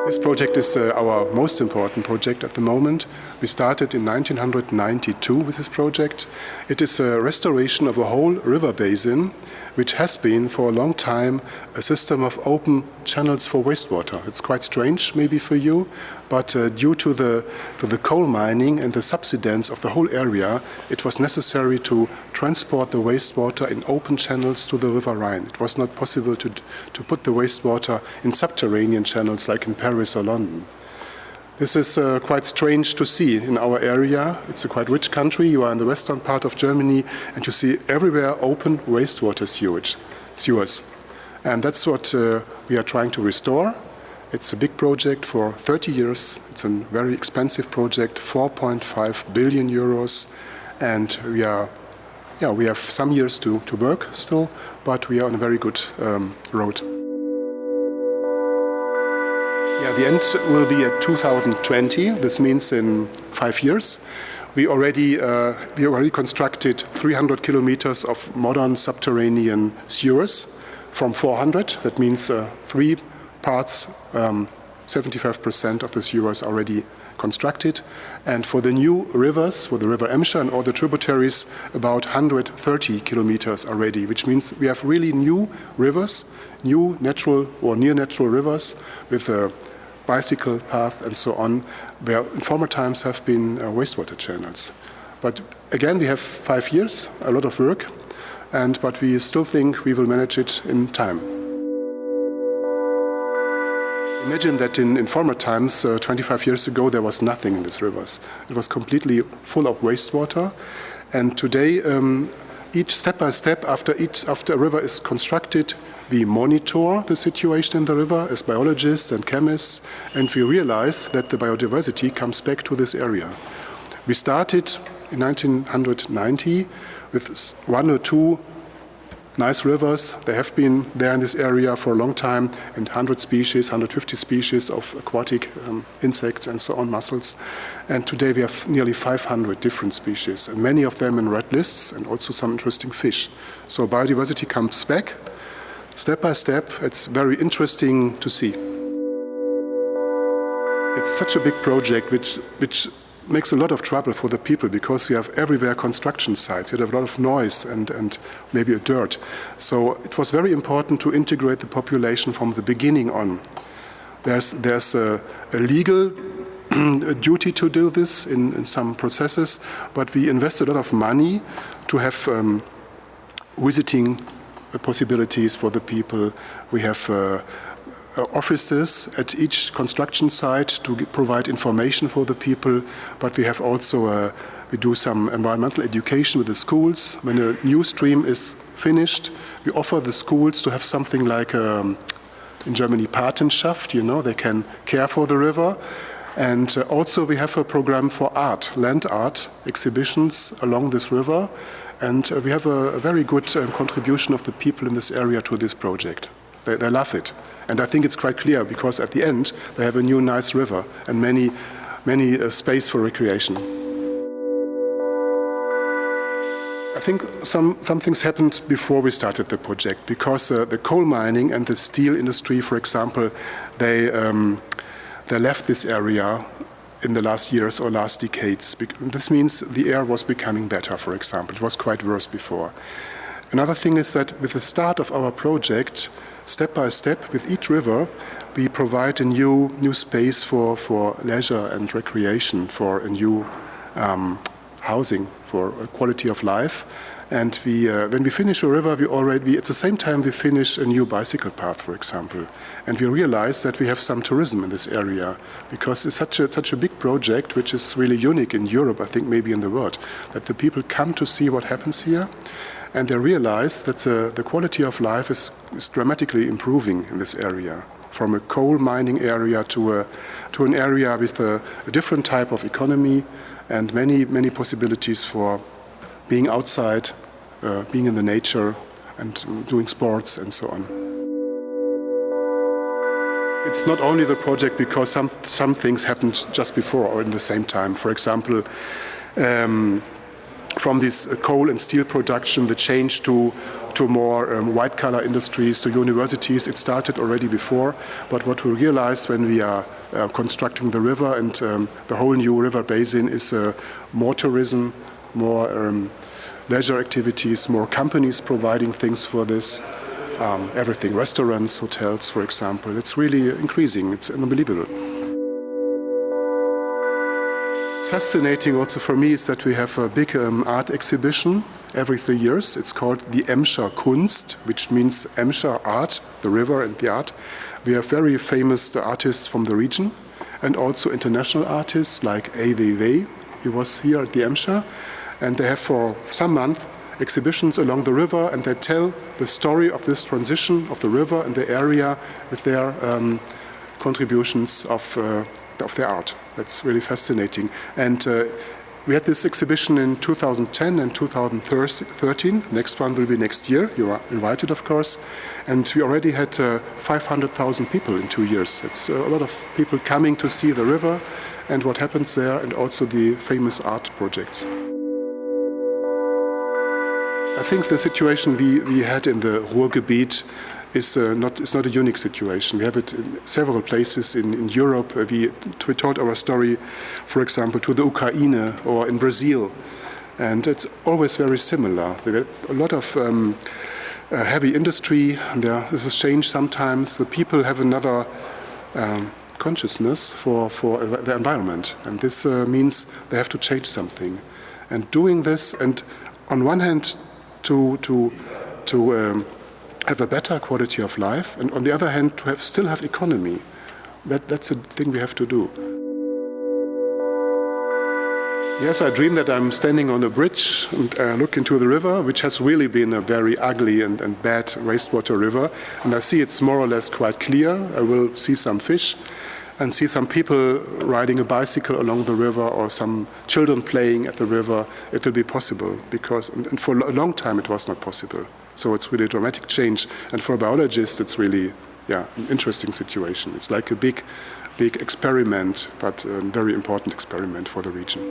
This project is our most important project at the moment. We started in 1992 with this project. It is a restoration of a whole river basin, which has been for a long time a system of open channels for wastewater. It's quite strange maybe for you, but due to the coal mining and the subsidence of the whole area, it was necessary to transport the wastewater in open channels to the River Rhine. It was not possible to put the wastewater in subterranean channels like in Paris or London. This is quite strange to see in our area. It's a quite rich country. You are in the western part of Germany, and you see everywhere open wastewater sewers. And that's what we are trying to restore. It's a big project for 30 years. It's a very expensive project, 4.5 billion euros. And we have some years to work still, but we are on a very good road. Yeah, the end will be at 2020. This means in 5 years. We already constructed 300 kilometers of modern subterranean sewers from 400. That means 3 parts, 75% of the sewers already constructed. And for the new rivers, for the river Emscher and all the tributaries, about 130 kilometers already, which means we have really new rivers, new natural or near natural rivers with a bicycle path and so on, where in former times have been wastewater channels. But again, we have 5 years, a lot of work, but we still think we will manage it in time. Imagine that in former times, 25 years ago, there was nothing in these rivers. It was completely full of wastewater. And today, each step by step, after a river is constructed, we monitor the situation in the river as biologists and chemists, and we realize that the biodiversity comes back to this area. We started in 1990 with 1 or 2 nice rivers. They have been there in this area for a long time, and 100 species, 150 species of aquatic insects and so on, mussels. And today we have nearly 500 different species, and many of them in red lists, and also some interesting fish. So biodiversity comes back. Step by step, it's very interesting to see. It's such a big project which makes a lot of trouble for the people, because you have everywhere construction sites, you have a lot of noise and maybe a dirt. So it was very important to integrate the population from the beginning on. There's a legal duty to do this in some processes, but we invest a lot of money to have visiting possibilities for the people. We have offices at each construction site to provide information for the people, but we have also we do some environmental education with the schools. When a new stream is finished, we offer the schools to have something like in Germany Patenschaft, they can care for the river. And also we have a program for art, land art exhibitions along this river. And we have a very good contribution of the people in this area to this project. They love it. And I think it's quite clear, because at the end they have a new nice river and many space for recreation. I think some things happened before we started the project, because the coal mining and the steel industry, for example, they left this area in the last years or last decades. This means the air was becoming better, for example. It was quite worse before. Another thing is that with the start of our project, step by step, with each river, we provide a new space for leisure and recreation, for a new housing, for a quality of life. And when we finish a river, at the same time we finish a new bicycle path, for example. And we realize that we have some tourism in this area, because it's such a big project, which is really unique in Europe, I think maybe in the world, that the people come to see what happens here. And they realize that the quality of life is dramatically improving in this area, from a coal mining area to an area with a different type of economy and many possibilities for being outside, being in the nature and doing sports and so on. It's not only the project because some things happened just before or in the same time. For example, from this coal and steel production, the change to to more white-collar industries, to universities. It started already before, but what we realized when we are constructing the river and the whole new river basin is more tourism, more leisure activities, more companies providing things for this. Everything, restaurants, hotels, for example. It's really increasing. It's unbelievable. It's fascinating also for me is that we have a big art exhibition every 3 years. It's called the Emscher Kunst, which means Emscher art, the river and the art. We have very famous artists from the region and also international artists like AWW. He was here at the Emscher, and they have for some month exhibitions along the river, and they tell the story of this transition of the river and the area with their contributions of their art. That's really fascinating. And we had this exhibition in 2010 and 2013. Next one will be next year. You are invited, of course. And we already had 500,000 people in 2 years. It's a lot of people coming to see the river and what happens there, and also the famous art projects. I think the situation we had in the Ruhrgebiet is not a unique situation. We have it in several places in Europe. We told our story, for example, to the Ukraine or in Brazil, and it's always very similar. There are a lot of heavy industry. This has changed sometimes. The people have another consciousness for the environment, and this means they have to change something. And doing this, and on one hand, to have a better quality of life, and on the other hand, to still have economy. That's a thing we have to do. Yes, I dream that I'm standing on a bridge and look into the river, which has really been a very ugly and bad wastewater river. And I see it's more or less quite clear. I will see some fish and see some people riding a bicycle along the river or some children playing at the river. It will be possible because, and for a long time it was not possible. So it's really a dramatic change. And for biologists, it's really, an interesting situation. It's like a big experiment, but a very important experiment for the region.